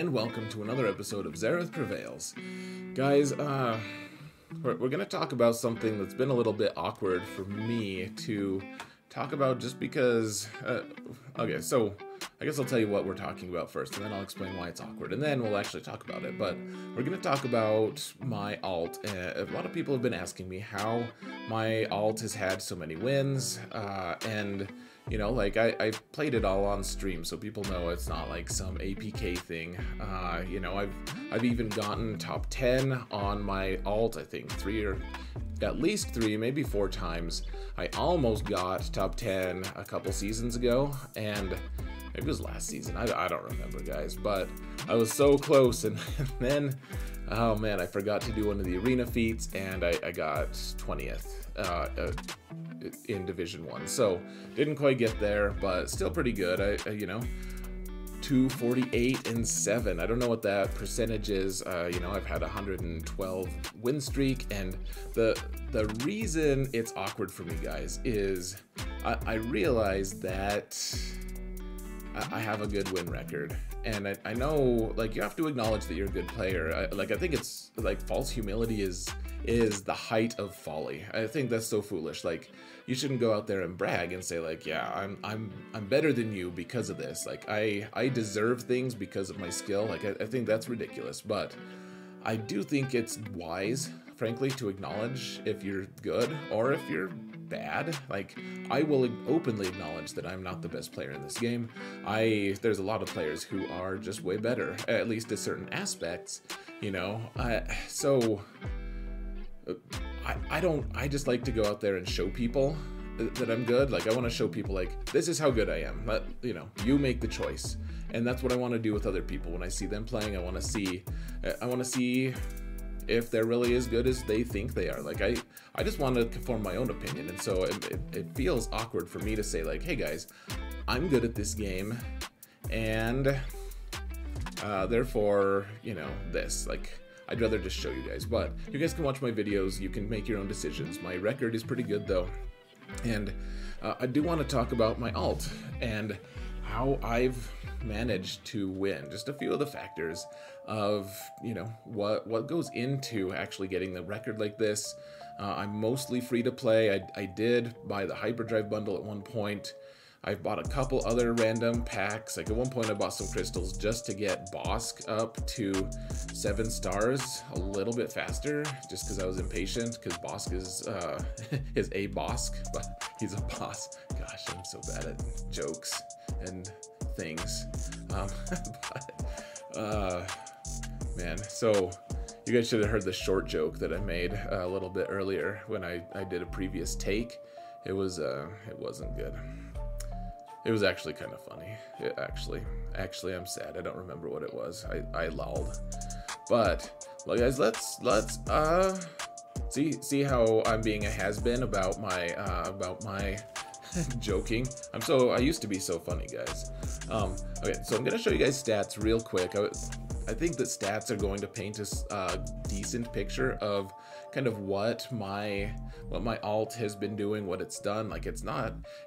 and welcome to another episode of Xaereth Prevails. Guys, we're going to talk about something that's been a little bit awkward for me to talk about just because... okay, so I guess I'll tell you what we're talking about first, and then I'll explain why it's awkward, and then we'll actually talk about it. But we're going to talk about my alt. A lot of people have been asking me how my alt has had so many wins, and... you know, like, I played it all on stream, so people know it's not like some APK thing. You know, I've even gotten top 10 on my alt, I think at least three, maybe 4 times. I almost got top 10 a couple seasons ago, and maybe it was last season. I don't remember, guys, but I was so close, and then, oh man, I forgot to do one of the arena feats, and I got 20th. In Division 1, so didn't quite get there, but still pretty good. You know, 248 and 7. I don't know what that percentage is. You know, I've had a 112 win streak, and the reason it's awkward for me, guys, is I realize that I have a good win record, and I know, like, you have to acknowledge that you're a good player. I think it's like false humility is the height of folly. I think that's so foolish. Like, you shouldn't go out there and brag and say, like, yeah, I'm better than you because of this. Like, I deserve things because of my skill. Like, I think that's ridiculous. But I do think it's wise, frankly, to acknowledge if you're good or if you're bad. Like, I will openly acknowledge that I'm not the best player in this game. There's a lot of players who are just way better, at least at certain aspects, you know. I just like to go out there and show people that I'm good. Like, I want to show people, like, this is how good I am. You know, you make the choice. And that's what I want to do with other people. When I see them playing, I want to see if they're really as good as they think they are. Like, I just want to form my own opinion. And so it feels awkward for me to say, like, hey guys, I'm good at this game, and therefore, you know, this, like, I'd rather just show you guys. But you guys can watch my videos, you can make your own decisions. My record is pretty good though. And I do want to talk about my alt and how I've managed to win. Just a few of the factors of, you know, what goes into actually getting the record like this. I'm mostly free to play. I did buy the hyperdrive bundle at one point. I've bought a couple other random packs. Like, at one point I bought some crystals just to get Bosk up to 7 stars a little bit faster, just because I was impatient, because Bosk is a Bosk, but he's a boss. Gosh, I'm so bad at jokes and things. Man, so you guys should have heard the short joke that I made a little bit earlier when I did a previous take. It wasn't good. It was actually kind of funny. Actually, I'm sad. I don't remember what it was. I lolled. But, well, guys, let's see how I'm being a has-been about my joking. I used to be so funny, guys. Okay, so I'm gonna show you guys stats real quick. I think that stats are going to paint a decent picture of kind of what my alt has been doing, what it's done. Like, it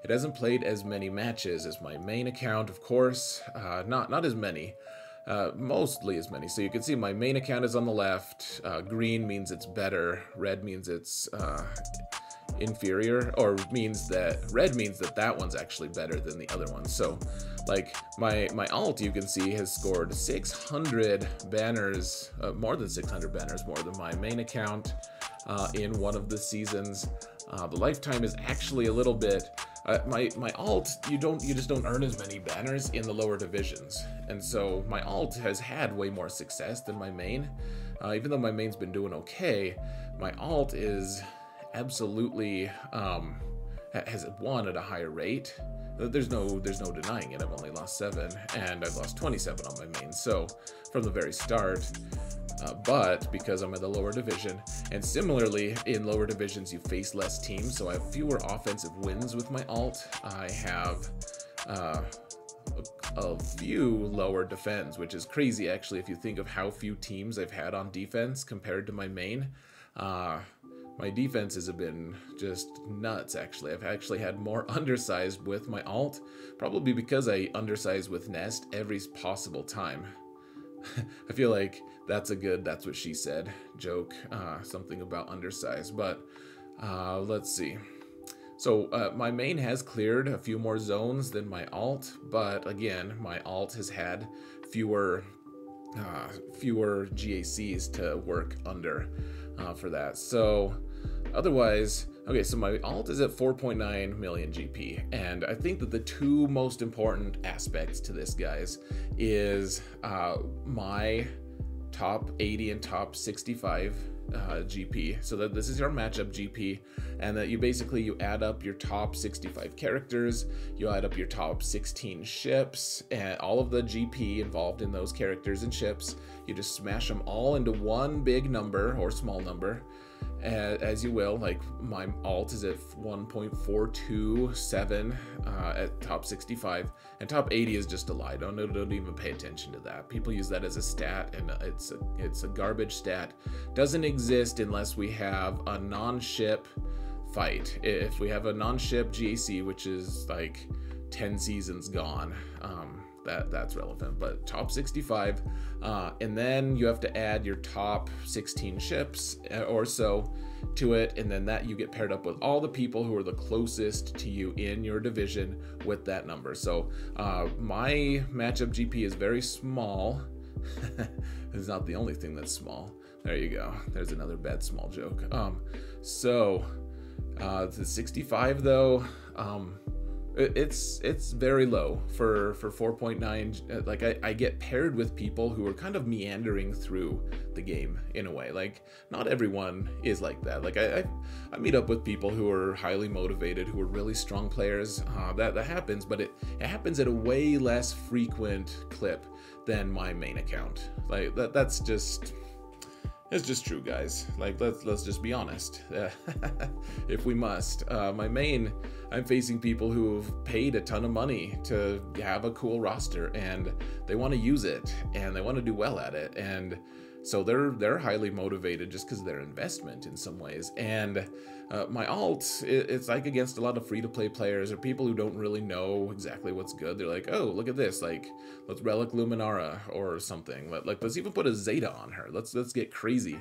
hasn't played as many matches as my main account, of course. Not as many, mostly as many. So you can see my main account is on the left. Green means it's better. Red means it's inferior, or red means that one's actually better than the other one. So, like, my alt, you can see, has scored 600 banners, more than 600 banners more than my main account in one of the seasons. The lifetime is actually a little bit, my alt, you just don't earn as many banners in the lower divisions, and so my alt has had way more success than my main. Even though my main's been doing okay, my alt is absolutely has won at a higher rate. There's no denying it. I've only lost 7, and I've lost 27 on my main, so from the very start. But because I'm in the lower division, and similarly in lower divisions you face less teams, so I have fewer offensive wins with my alt. I have a few lower defense, which is crazy actually if you think of how few teams I've had on defense compared to my main. My defenses have been just nuts, actually. I've actually had more undersized with my alt, probably because I undersize with Nest every possible time. I feel like that's what she said joke, something about undersized, but let's see. So my main has cleared a few more zones than my alt, but again, my alt has had fewer GACs to work under for that. So otherwise, okay, so my alt is at 4.9 million GP, and I think that the two most important aspects to this, guys, is my top 80 and top 65 GP. So that this is your matchup GP, and that you add up your top 65 characters, you add up your top 16 ships, and all of the GP involved in those characters and ships. You just smash them all into one big number or small number, as you will. Like my alt is at 1.427 at top 65, and top 80 is just a lie. Don't even pay attention to that. People use that as a stat, and it's a garbage stat. Doesn't exist unless we have a non-ship fight. If we have a non-ship GAC, which is like 10 seasons gone, that's relevant. But top 65, and then you have to add your top 16 ships or so to it, and then that you get paired up with all the people who are the closest to you in your division with that number. So my matchup GP is very small. It's not the only thing that's small. There you go. There's another bad small joke. The 65 though, it's very low for 4.9. Like I get paired with people who are kind of meandering through the game in a way. Like not everyone is like that. Like I meet up with people who are highly motivated, who are really strong players. That happens, but it happens at a way less frequent clip than my main account. Like that's just. It's just true, guys. Like let's just be honest. If we must. My main, I'm facing people who've paid a ton of money to have a cool roster, and they want to use it, and they want to do well at it, and so they're highly motivated just because of their investment in some ways. And my alt, it's like against a lot of free-to-play players or people who don't really know exactly what's good. They're like, oh, look at this, like let's relic Luminara or something. Let's even put a Zeta on her. Let's get crazy.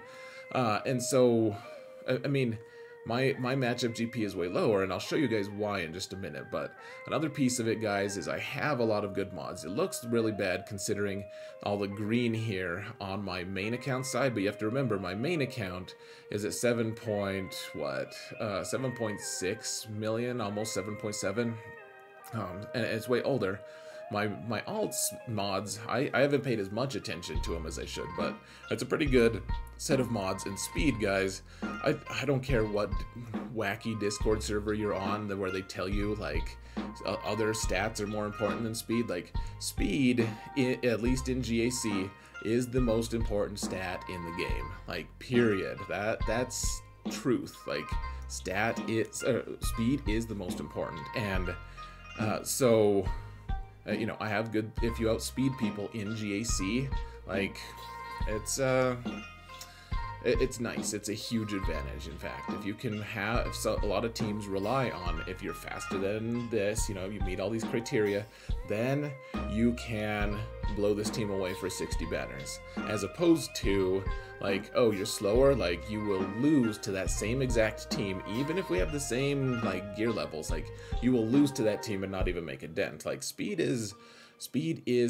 And so, I mean, my matchup GP is way lower, and I'll show you guys why in just a minute. But another piece of it, guys, is I have a lot of good mods. It looks really bad considering all the green here on my main account side, but you have to remember my main account is at 7.6 million, almost 7.7, and it's way older. My alts mods, I haven't paid as much attention to them as I should, but it's a pretty good set of mods. And speed, guys, I don't care what wacky Discord server you're on where they tell you like other stats are more important than speed. Like speed, at least in GAC, is the most important stat in the game. Like period. That's truth. Like speed is the most important, and so. You know, I have good, if you outspeed people in GAC, like, it's nice. It's a huge advantage, in fact. If you can have, so a lot of teams rely on, if you're faster than this, you know, you meet all these criteria, then you can blow this team away for 60 banners. As opposed to, like, oh, you're slower, like, you will lose to that same exact team, even if we have the same, like, gear levels. Like, you will lose to that team and not even make a dent. Like, speed is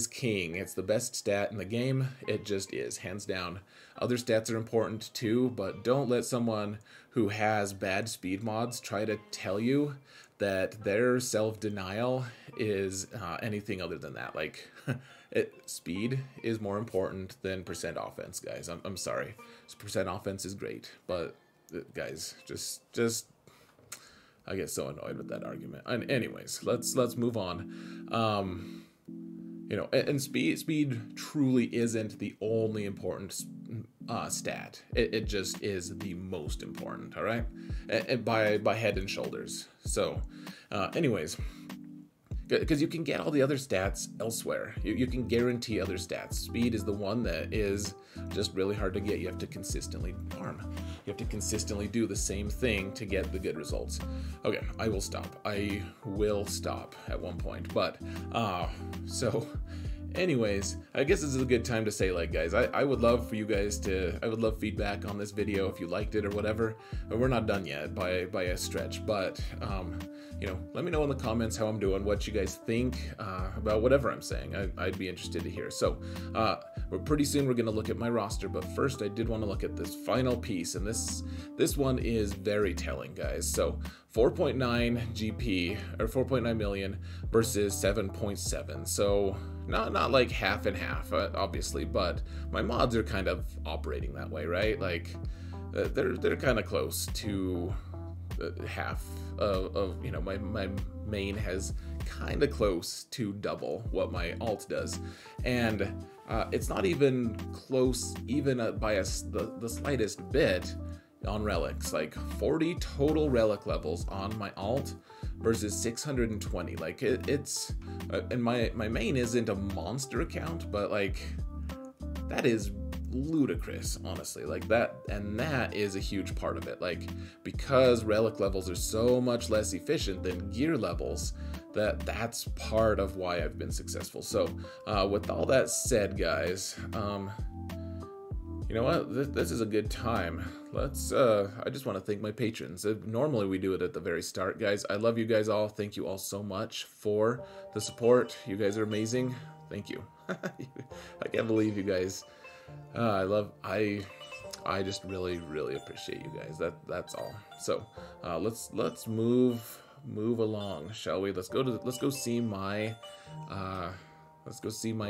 king. It's the best stat in the game. It just is, hands down. Other stats are important too, but don't let someone who has bad speed mods try to tell you that their self-denial is anything other than that. Like, speed is more important than percent offense, guys. I'm sorry. Percent offense is great, but guys, just I get so annoyed with that argument. And anyways, let's move on. You know, and speed truly isn't the only important stat. It just is the most important, all right? And by head and shoulders. So, anyways, because you can get all the other stats elsewhere. You can guarantee other stats. Speed is the one that is just really hard to get. You have to consistently farm. You have to consistently do the same thing to get the good results. Okay, I will stop. I will stop at one point. But, so, Anyways, I guess this is a good time to say, like, guys, I would love for you guys to, I would love feedback on this video if you liked it or whatever. We're not done yet by a stretch, but, you know, let me know in the comments how I'm doing, what you guys think about whatever I'm saying. I'd be interested to hear. So, pretty soon we're going to look at my roster, but first I did want to look at this final piece, and this one is very telling, guys. So, 4.9 GP, or 4.9 million versus 7.7. So, not like half and half, obviously, but my mods are kind of operating that way, right? Like, they're kind of close to half of you know, my main has kind of close to double what my alt does, and it's not even close, even by the slightest bit on relics. Like 40 total relic levels on my alt versus 620. Like it's and my main isn't a monster account, but like that is ludicrous, honestly. Like that, and that is a huge part of it. Like, because relic levels are so much less efficient than gear levels, that's part of why I've been successful. So with all that said, guys, you know what, this is a good time. Let's I just want to thank my patrons. Normally we do it at the very start, guys. I love you guys all. Thank you all so much for the support. You guys are amazing. Thank you. I can't believe you guys. I just really appreciate you guys. That's all. So let's move along, shall we? Let's go see my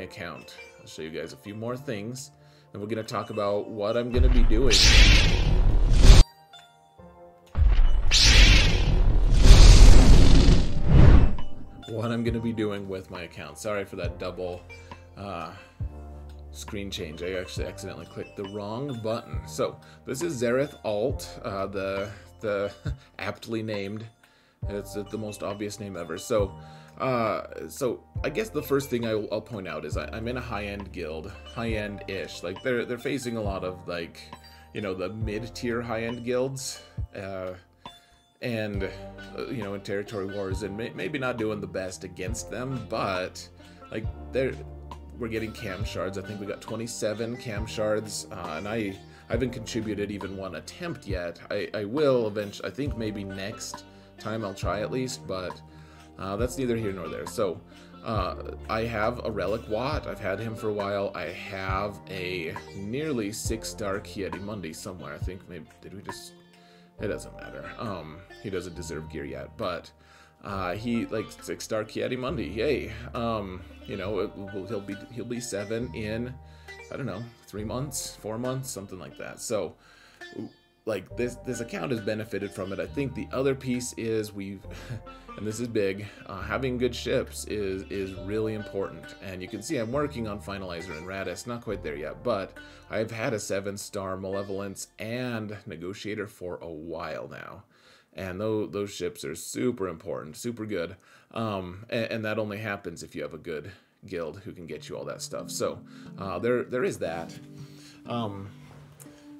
account. I'll show you guys a few more things, and we're gonna talk about what I'm gonna be doing. What I'm gonna be doing with my account. Sorry for that double screen change. I actually accidentally clicked the wrong button. So this is Xaereth alt, the aptly named. It's the most obvious name ever. So I guess the first thing I'll point out is I'm in a high-end guild, high-end-ish. Like they're facing a lot of, like, you know, the mid-tier high-end guilds, and you know, in territory wars, and maybe not doing the best against them, but like we're getting cam shards. I think we got 27 cam shards, and I haven't contributed even one attempt yet. I will eventually. I think maybe next time I'll try at least, but that's neither here nor there. So I have a relic Watt. I've had him for a while. I have a nearly 6-star Kiadimundi somewhere. I think maybe, did we just? It doesn't matter. He doesn't deserve gear yet, but he, like, 6-star Kiadimundi. Yay. You know, he'll be 7 in, I don't know, 3 months, 4 months, something like that. So, like, this account has benefited from it. I think the other piece is and this is big, having good ships is really important. And you can see I'm working on Finalizer and Radis, not quite there yet, but I've had a 7-star Malevolence and Negotiator for a while now. And those ships are super important, super good. And that only happens if you have a good guild who can get you all that stuff. So there is that.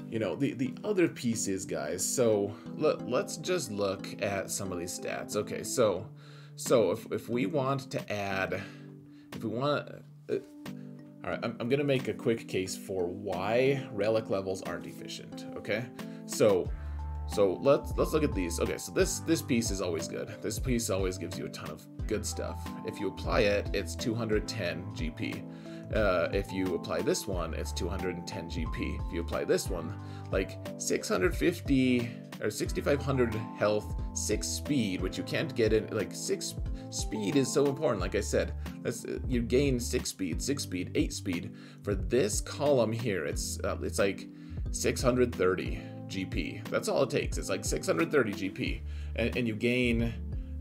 You know, the other pieces, guys. So let's just look at some of these stats. Okay, so if we want to add, all right, I'm gonna make a quick case for why relic levels aren't efficient. Okay, so let's look at these. Okay, so this piece is always good. This piece always gives you a ton of good stuff. If you apply it, it's 210 GP. If you apply this one, it's 210 GP. If you apply this one, like 650 or 6,500 health, 6 speed, which you can't get in. Like 6 speed is so important. Like I said, you gain 6 speed, 8 speed. For this column here, it's like 630 GP. That's all it takes. It's like 630 GP, and you gain.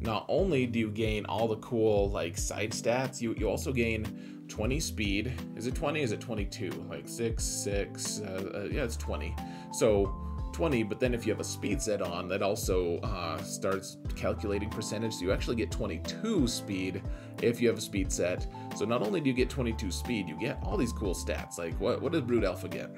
Not only do you gain all the cool, like, side stats, you also gain 20 speed. Is it 20? Is it 22? Like 6, yeah, it's 20. So 20, but then if you have a speed set on, that also starts calculating percentage. So you actually get 22 speed if you have a speed set. So not only do you get 22 speed, you get all these cool stats. Like what does Brood Alpha get?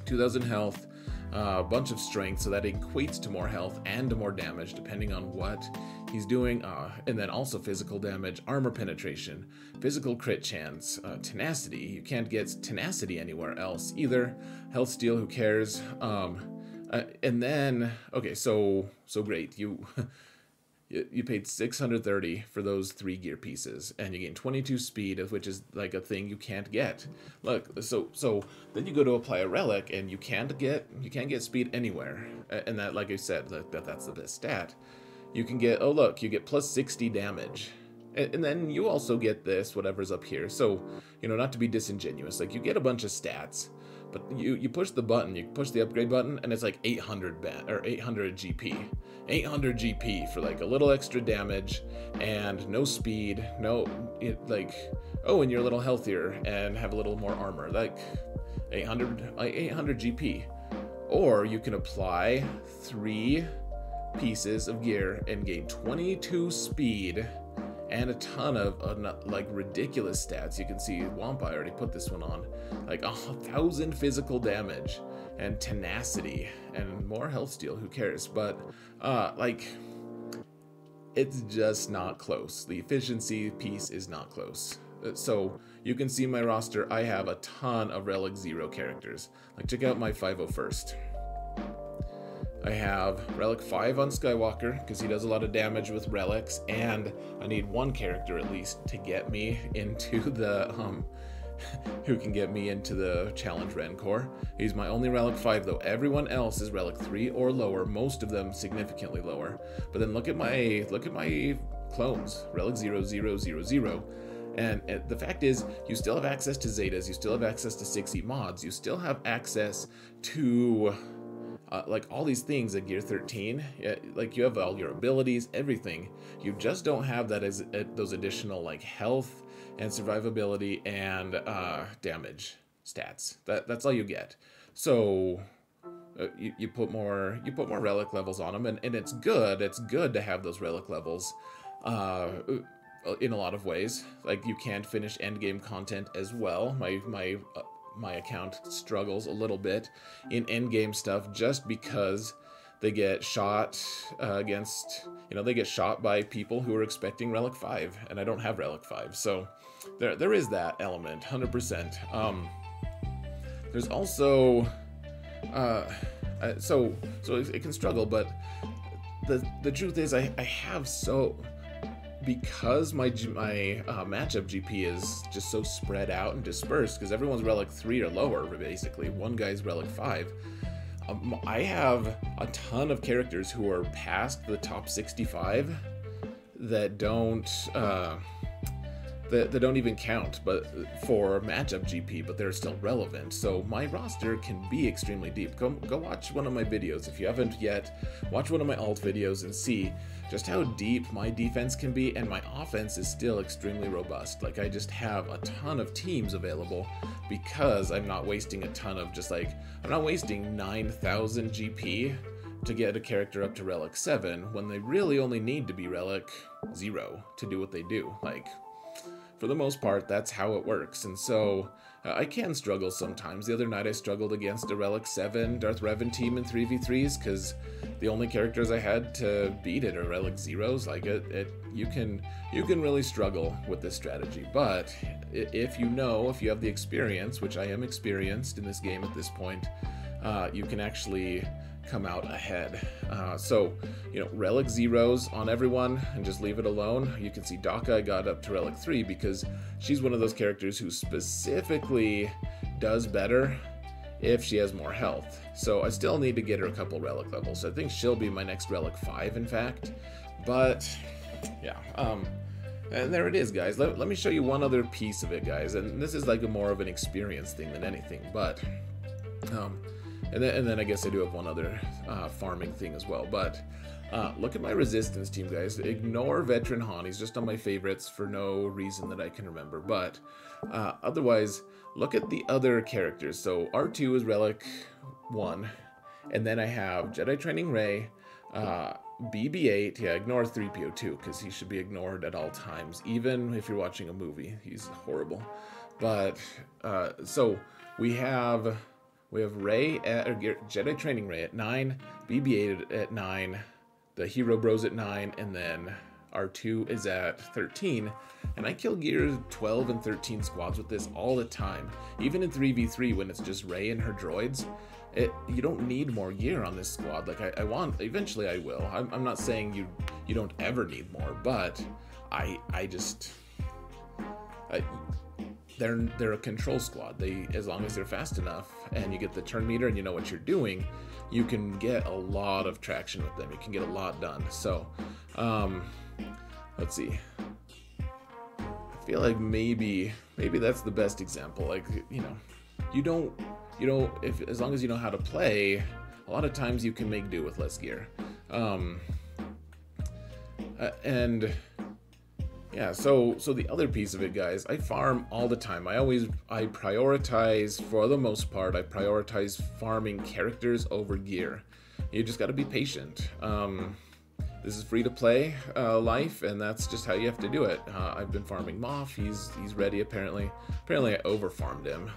2,000 health, a bunch of strength, so that equates to more health and to more damage depending on what he's doing, and then also physical damage, armor penetration, physical crit chance, tenacity. You can't get tenacity anywhere else either. Health steal, who cares? And then, okay, so great. You paid 630 for those 3 gear pieces, and you gain 22 speed, which is like a thing you can't get. Look, so then you go to apply a relic, and you can't get speed anywhere. And that, like I said, that's the best stat. You can get, oh look, you get plus 60 damage. And then you also get this, whatever's up here. So, you know, not to be disingenuous, like you get a bunch of stats, but you push the button, you push the upgrade button, and it's like 800 GP. 800 GP for like a little extra damage and no speed, oh, and you're a little healthier and have a little more armor, like 800 GP. Or you can apply 3 pieces of gear and gain 22 speed and a ton of like ridiculous stats. You can see Wampa, I already put this one on, like 1,000 physical damage and tenacity and more health steal, who cares? But like, it's just not close. The efficiency piece is not close. So you can see my roster, I have a ton of Relic 0 characters. Like, check out my 501st. I have Relic 5 on Skywalker, because he does a lot of damage with relics, and I need 1 character at least to get me into the, who can get me into the Challenge Rancor. He's my only Relic 5 though. Everyone else is Relic 3 or lower, most of them significantly lower. But then look at my clones, Relic 0, 0, 0, 0. And the fact is, you still have access to Zetas, you still have access to 6E mods, you still have access to like all these things at Gear 13. Like, you have all your abilities, everything. You just don't have that as those additional like health and survivability and damage stats. That's all you get. So you put more relic levels on them, and it's good. It's good to have those relic levels in a lot of ways. Like, you can't finish endgame content as well. My account struggles a little bit in endgame stuff just because they get shot they get shot by people who are expecting Relic 5, and I don't have Relic 5. So there is that element, 100%. There's also so it can struggle, but the truth is I have because my matchup GP is just so spread out and dispersed, because everyone's Relic 3 or lower, basically. One guy's Relic 5. I have a ton of characters who are past the top 65 that don't even count, but for matchup GP, but they're still relevant. So my roster can be extremely deep. Go watch one of my videos. If you haven't yet, watch one of my alt videos and see just how deep my defense can be, and my offense is still extremely robust. Like, I just have a ton of teams available because I'm not wasting a ton of I'm not wasting 9,000 GP to get a character up to Relic 7 when they really only need to be Relic 0 to do what they do. Like, for the most part, that's how it works. And so I can struggle sometimes. The other night I struggled against a Relic 7 Darth Revan team in 3v3s because the only characters I had to beat it are Relic 0s. Like, you can really struggle with this strategy. But if you have the experience, which I am experienced in this game at this point, you can actually come out ahead. So, Relic 0s on everyone and just leave it alone. You can see Daka got up to Relic 3 because she's one of those characters who specifically does better if she has more health. So I still need to get her a couple Relic levels. I think she'll be my next Relic 5, in fact. But, yeah. And there it is, guys. Let me show you one other piece of it, guys. And this is like more of an experience thing than anything. But, and then I guess I do have one other farming thing as well. But look at my resistance team, guys. Ignore Veteran Han. He's just on my favorites for no reason that I can remember. But otherwise, look at the other characters. So R2 is Relic 1. And then I have Jedi Training Rey, BB-8. Yeah, ignore 3PO2 because he should be ignored at all times. Even if you're watching a movie, he's horrible. But so we have We have Rey or Jedi Training Rey at 9, BB-8 at 9, the Hero Bros at 9, and then R2 is at 13. And I kill gear 12 and 13 squads with this all the time. Even in 3v3 when it's just Rey and her droids, you don't need more gear on this squad. Like I want, eventually I will. I'm not saying you don't ever need more, but they're a control squad. As long as they're fast enough and you get the turn meter and you know what you're doing, you can get a lot of traction with them. You can get a lot done. So, let's see. I feel like maybe that's the best example. Like, as long as you know how to play, a lot of times you can make do with less gear. And yeah, so the other piece of it, guys, I farm all the time. I prioritize, for the most part, I prioritize farming characters over gear. You just got to be patient. This is free to play life, and that's just how you have to do it. I've been farming Moff. He's ready apparently. Apparently I over farmed him.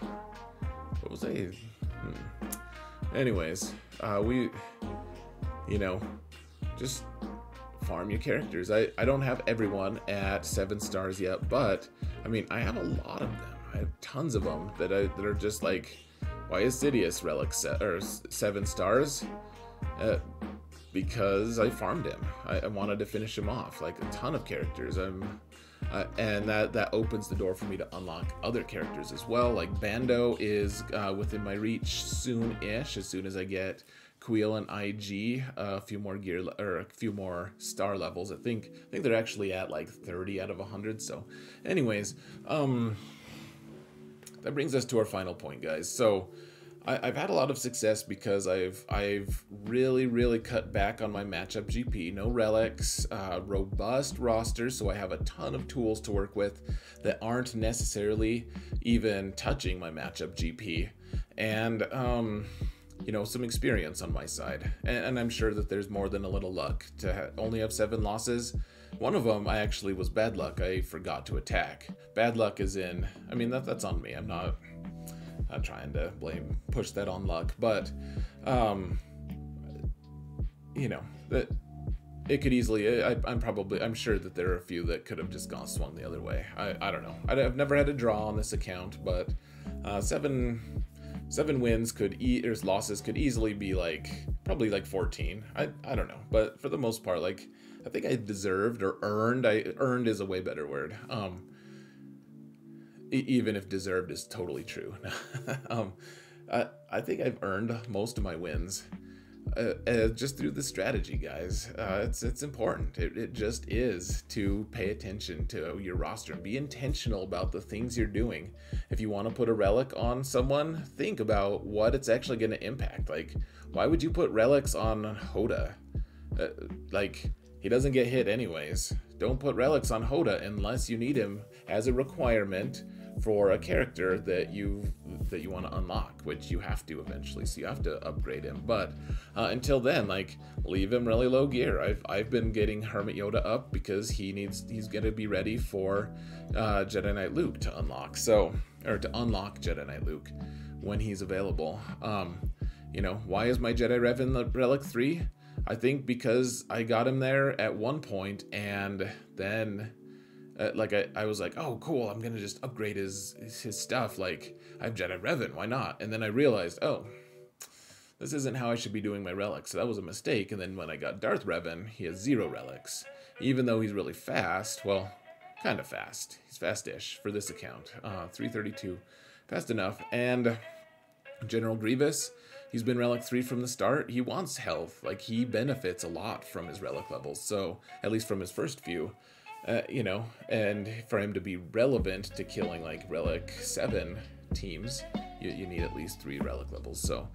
What was I? Anyways, just farm your characters. I don't have everyone at 7 stars yet, but I mean, I have a lot of them. I have tons of them that are just like, why is Sidious relic 7 stars? Because I farmed him. I wanted to finish him off, like a ton of characters. And that opens the door for me to unlock other characters as well. Like Bando is within my reach soon-ish, as soon as I get Queel and IG a few more gear or a few more star levels. I think they're actually at like 30 out of 100. So, anyways, that brings us to our final point, guys. So, I've had a lot of success because I've really cut back on my matchup GP. No relics, robust rosters, so I have a ton of tools to work with that aren't necessarily even touching my matchup GP, and some experience on my side. And I'm sure that there's more than a little luck to only have 7 losses. One of them I actually was bad luck. I forgot to attack. Bad luck is in, I mean, that's on me. I'm not trying to push that on luck, but that it could easily, I'm sure that there are a few that could have just swung the other way. I don't know. I've never had a draw on this account, but 7 wins or losses could easily be probably 14. I don't know, but for the most part, I think I deserved or earned. Earned is a way better word. Even if deserved is totally true. I think I've earned most of my wins just through the strategy, guys. It's important. It just is to pay attention to your roster and be intentional about the things you're doing. If you want to put a relic on someone, think about what it's actually going to impact. Like, why would you put relics on Hoda? He doesn't get hit anyways. Don't put relics on Hoda unless you need him as a requirement for a character that you want to unlock, which you have to eventually, so you have to upgrade him. But until then, leave him really low gear. I've been getting Hermit Yoda up because he's gonna be ready for Jedi Knight Luke to unlock. To unlock Jedi Knight Luke when he's available. Why is my Jedi Rev in the Relic 3? I think because I got him there at one point, and then I was like, oh cool, I'm gonna just upgrade his stuff. I have Jedi Revan, why not? And then I realized, oh, this isn't how I should be doing my relics. So that was a mistake. And then when I got Darth Revan, he has 0 relics, even though he's really fast. Well, kind of fast. He's fast-ish for this account. 332, fast enough. And General Grievous, he's been Relic 3 from the start. He wants health. He benefits a lot from his relic levels. So, at least from his first few, and for him to be relevant to killing Relic 7 teams, you need at least 3 relic levels. So,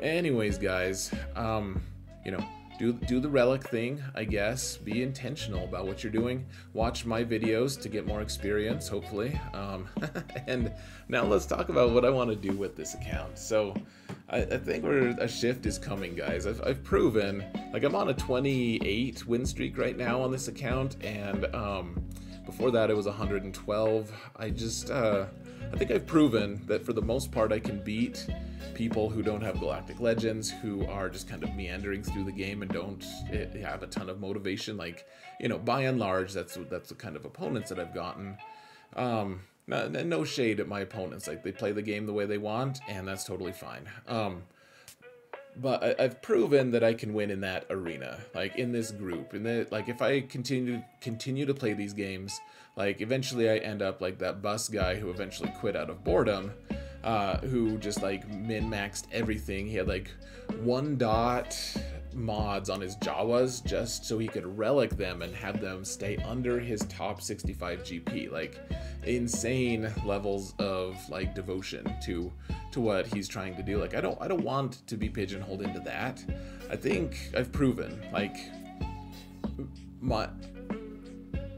anyways, guys, do the relic thing, I guess. Be intentional about what you're doing. Watch my videos to get more experience, hopefully. And now let's talk about what I want to do with this account. So I think a shift is coming, guys. I've proven, I'm on a 28 win streak right now on this account, and before that it was 112. I think I've proven that for the most part I can beat people who don't have Galactic Legends, who are just kind of meandering through the game and don't have a ton of motivation. Like, you know, by and large, that's the kind of opponents that I've gotten. No shade at my opponents. Like, they play the game the way they want, and that's totally fine. But I've proven that I can win in that arena, like in this group. And like, if I continue to play these games, like eventually I end up like that bus guy who eventually quit out of boredom, who just like min-maxed everything. He had like 1 dot mods on his Jawas just so he could relic them and have them stay under his top 65 GP. Like, insane levels of like devotion to what he's trying to do. Like, I don't want to be pigeonholed into that. I think I've proven, like,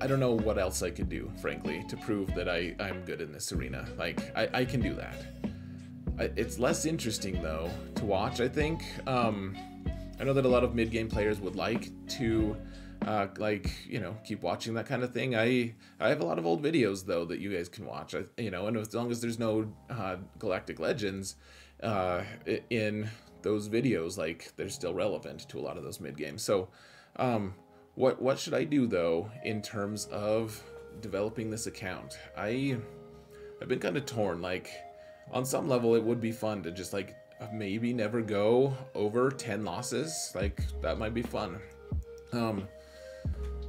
I don't know what else I could do, frankly, to prove that I'm good in this arena. Like, I can do that. It's less interesting, though, to watch, I think. I know that a lot of mid-game players would like to, like, you know, keep watching that kind of thing. I have a lot of old videos, though, that you guys can watch, you know, and as long as there's no Galactic Legends in those videos, like, they're still relevant to a lot of those mid-games. So, what should I do, though, in terms of developing this account? I've been kind of torn. Like, on some level, it would be fun to just, like, maybe never go over 10 losses. Like, that might be fun.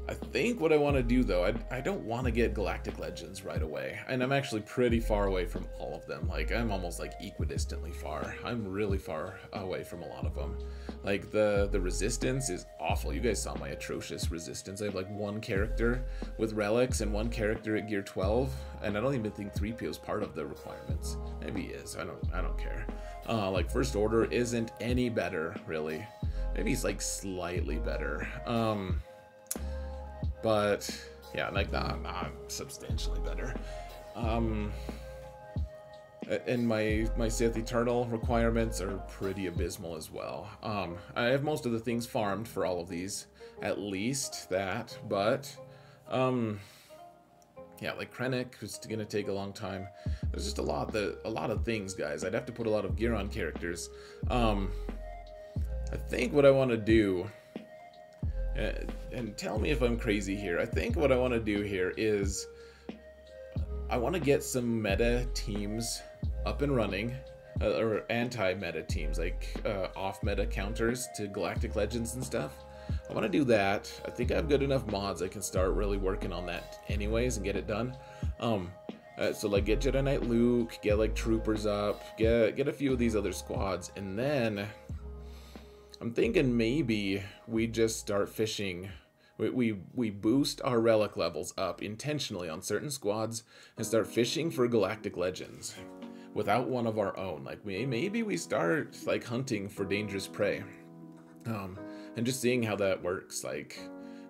I think what I want to do, though, I don't want to get Galactic Legends right away. And I'm actually pretty far away from all of them. Like, I'm almost, like, equidistantly far. I'm really far away from a lot of them. Like, the resistance is awful. You guys saw my atrocious resistance. I have, like, 1 character with relics and 1 character at gear 12. And I don't even think 3PO is part of the requirements. Maybe he is. I don't care. Like, First Order isn't any better, really. Maybe he's, like, slightly better. But yeah, like, not substantially better. And my Sith Eternal requirements are pretty abysmal as well. I have most of the things farmed for all of these, at least that, but yeah, like Krennic is gonna take a long time. There's just a lot of things, guys. I'd have to put a lot of gear on characters. I think what I want to do, and tell me if I'm crazy here, I think what I want to do here is I want to get some meta teams up and running, or anti-meta teams, like off-meta counters to Galactic Legends and stuff. I want to do that. I think I have good enough mods I can start really working on that anyways and get it done. So like, get Jedi Knight Luke, get like troopers up, get a few of these other squads, and then I'm thinking maybe we just start fishing. We boost our relic levels up intentionally on certain squads and start fishing for Galactic Legends without one of our own. Like, maybe we start like hunting for dangerous prey, and just seeing how that works. Like,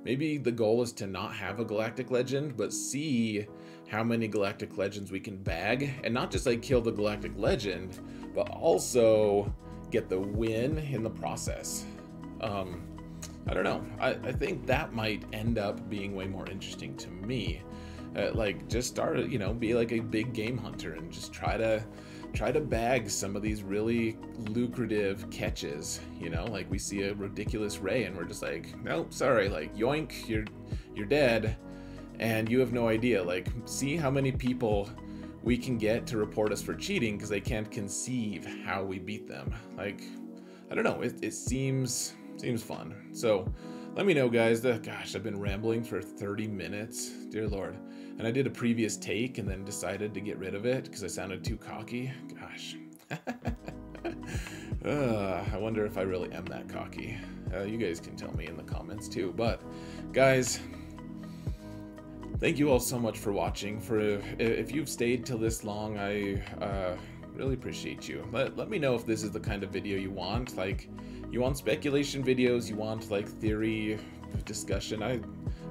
maybe the goal is to not have a Galactic Legend, but see how many Galactic Legends we can bag, and not just like kill the Galactic Legend, but also get the win in the process. I don't know. I think that might end up being way more interesting to me. Like, just start, you know, be like a big game hunter and just try to bag some of these really lucrative catches. You know, like, we see a ridiculous ray and we're just like, nope, sorry, like, yoink, you're dead, and you have no idea. Like, see how many people we can get to report us for cheating because they can't conceive how we beat them. Like, I don't know, it seems fun. So let me know, guys. Gosh, I've been rambling for 30 minutes, dear Lord. And I did a previous take and then decided to get rid of it because I sounded too cocky. Gosh. I wonder if I really am that cocky. You guys can tell me in the comments too. But guys, thank you all so much for watching. If you've stayed till this long, I really appreciate you. Let me know if this is the kind of video you want. Like, you want speculation videos, you want like theory discussion. I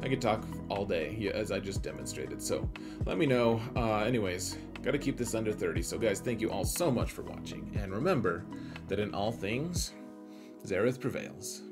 could talk all day, as I just demonstrated. So let me know. Anyways, gotta keep this under 30. So guys, thank you all so much for watching. And remember that in all things, Xaereth prevails.